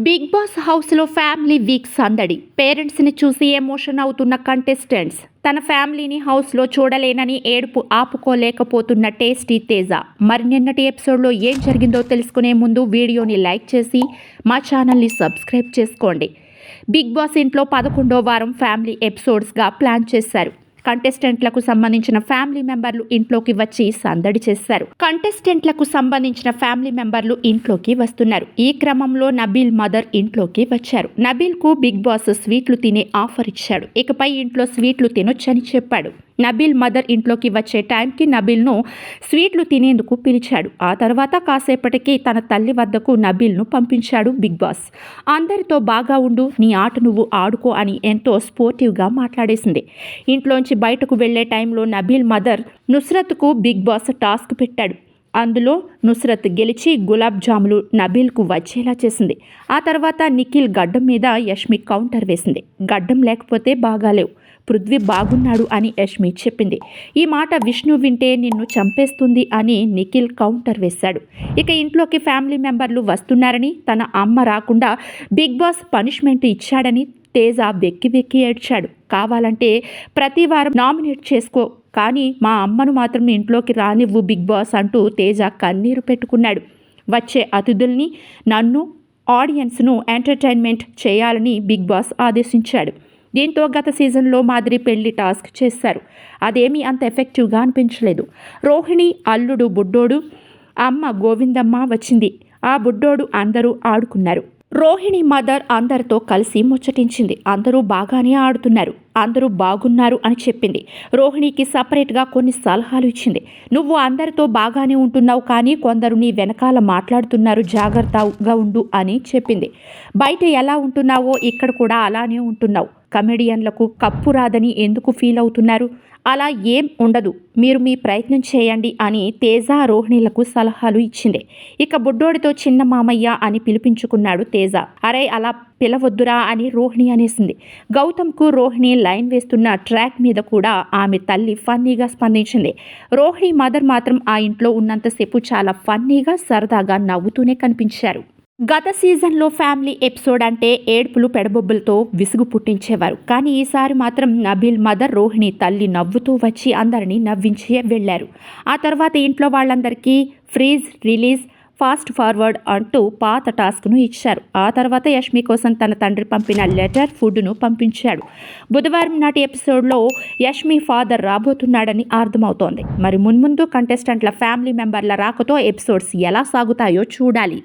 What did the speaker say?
Big boss హౌస్లో family week సందడి. పేరెంట్స్ని చూసి ఎమోషన్ అవుతున్న కంటెస్టెంట్స్. తన ఫ్యామిలీని హౌస్లో చూడలేనని ఏడుపు ఆపుకోలేకపోతున్న టేస్టీ తేజ. మరి నిన్నటి ఎపిసోడ్లో ఏం జరిగిందో తెలుసుకునే ముందు వీడియోని లైక్ చేసి మా ఛానల్ని సబ్స్క్రైబ్ చేసుకోండి. బిగ్ బాస్ ఇంట్లో 11వ వారం ఫ్యామిలీ ఎపిసోడ్స్గా ప్లాన్ చేశారు. కంటెస్టెంట్లకు సంబంధించిన ఫ్యామిలీ మెంబర్లు ఇంట్లోకి వచ్చి సందడి చేశారు. ఇంట్లోకి వస్తున్నారు. ఈ క్రమంలో నబీల్ మదర్ ఇంట్లోకి వచ్చారు. నబీల్కు బిగ్ బాస్ స్వీట్లు తినే ఆఫర్ ఇచ్చాడు. ఇకపై ఇంట్లో స్వీట్లు తినొచ్చని చెప్పాడు. నబీల్ మదర్ ఇంట్లోకి వచ్చే టైంకి నబీల్ను స్వీట్లు తినేందుకు పిలిచాడు. ఆ తర్వాత కాసేపటికి తన తల్లి వద్దకు నబీల్ను పంపించాడు బిగ్ బాస్. అందరితో బాగా ఉండు, నీ ఆట నువ్వు ఆడుకో అని ఎంతో స్పోర్టివ్గా మాట్లాడేసింది. ఇంట్లోంచి బయటకు వెళ్లే టైంలో నబీల్ మదర్ నుస్రత్కు బిగ్ బాస్ టాస్క్ పెట్టాడు. అందులో నుస్రత్ గెలిచి గులాబ్ జాములు నబీల్కు వచ్చేలా చేసింది. ఆ తర్వాత నిఖిల్ గడ్డం మీద యష్మి కౌంటర్ వేసింది. గడ్డం లేకపోతే బాగాలేవు, పృథ్వీ బాగున్నాడు అని యష్మి చెప్పింది. ఈ మాట విష్ణు వింటే నిన్ను చంపేస్తుంది అని నిఖిల్ కౌంటర్ వేశాడు. ఇక ఇంట్లోకి ఫ్యామిలీ మెంబర్లు వస్తున్నారని, తన అమ్మ రాకుండా బిగ్ బాస్ పనిష్మెంట్ ఇచ్చాడని తేజ వెక్కి వెక్కి ఏడ్చాడు. కావాలంటే ప్రతి వారం నామినేట్ చేసుకో, కానీ మా అమ్మను మాత్రం ఇంట్లోకి రానివ్వు బిగ్ బాస్ అంటూ తేజ కన్నీరు పెట్టుకున్నాడు. వచ్చే అతిథుల్ని, నన్ను, ఆడియన్స్ను ఎంటర్టైన్మెంట్ చేయాలని బిగ్ బాస్ ఆదేశించాడు. దీంతో గత సీజన్లో మాదిరి పెళ్లి టాస్క్ చేశారు. అదేమీ అంత ఎఫెక్టివ్గా అనిపించలేదు. రోహిణి, అల్లుడు బుడ్డోడు, అమ్మ గోవిందమ్మ వచ్చింది. ఆ బుడ్డోడు అందరూ ఆడుకున్నారు. రోహిణి మదర్ అందరితో కలిసి ముచ్చటించింది. అందరూ బాగానే ఆడుతున్నారు, అందరూ బాగున్నారు అని చెప్పింది. రోహిణికి సపరేట్గా కొన్ని సలహాలు ఇచ్చింది. నువ్వు అందరితో బాగానే ఉంటున్నావు, కానీ కొందరు నీ వెనకాల మాట్లాడుతున్నారు, జాగ్రత్తగా ఉండు అని చెప్పింది. బయట ఎలా ఉంటున్నావో ఇక్కడ కూడా అలానే ఉంటున్నావు. కమెడియన్లకు కప్పు రాదని ఎందుకు ఫీల్ అవుతున్నారు? అలా ఏం ఉండదు, మీరు మీ ప్రయత్నం చేయండి అని తేజ రోహిణిలకు సలహాలు ఇచ్చింది. ఇక బుడ్డోడితో చిన్న మామయ్య అని పిలిపించుకున్నాడు తేజ. అరే అలా పిలవద్దురా అని రోహిణి అనేసింది. గౌతమ్కు రోహిణి లైన్ వేస్తున్న ట్రాక్ మీద కూడా ఆమె తల్లి ఫన్నీగా స్పందించింది. రోహిణి మదర్ మాత్రం ఆ ఇంట్లో ఉన్నంతసేపు చాలా ఫన్నీగా సరదాగా నవ్వుతూనే కనిపించారు. గత సీజన్లో ఫ్యామిలీ ఎపిసోడ్ అంటే ఏడుపులు పెడబొబ్బులతో విసుగు పుట్టించేవారు. కానీ ఈసారి మాత్రం నబీల్ మదర్, రోహిణి తల్లి నవ్వుతూ వచ్చి అందరినీ నవ్వించి వెళ్లారు. ఆ తర్వాత ఇంట్లో వాళ్ళందరికీ ఫ్రీజ్, రిలీజ్, ఫాస్ట్ ఫార్వర్డ్ అంటూ పాత టాస్క్ను ఇచ్చారు. ఆ తర్వాత యష్మి కోసం తన తండ్రి పంపిన లెటర్, ఫుడ్ను పంపించాడు. బుధవారం నాటి ఎపిసోడ్లో యష్మి ఫాదర్ రాబోతున్నాడని అర్థమవుతోంది. మరి మున్ముందు కంటెస్టెంట్ల ఫ్యామిలీ మెంబర్ల రాకతో ఎపిసోడ్స్ ఎలా సాగుతాయో చూడాలి.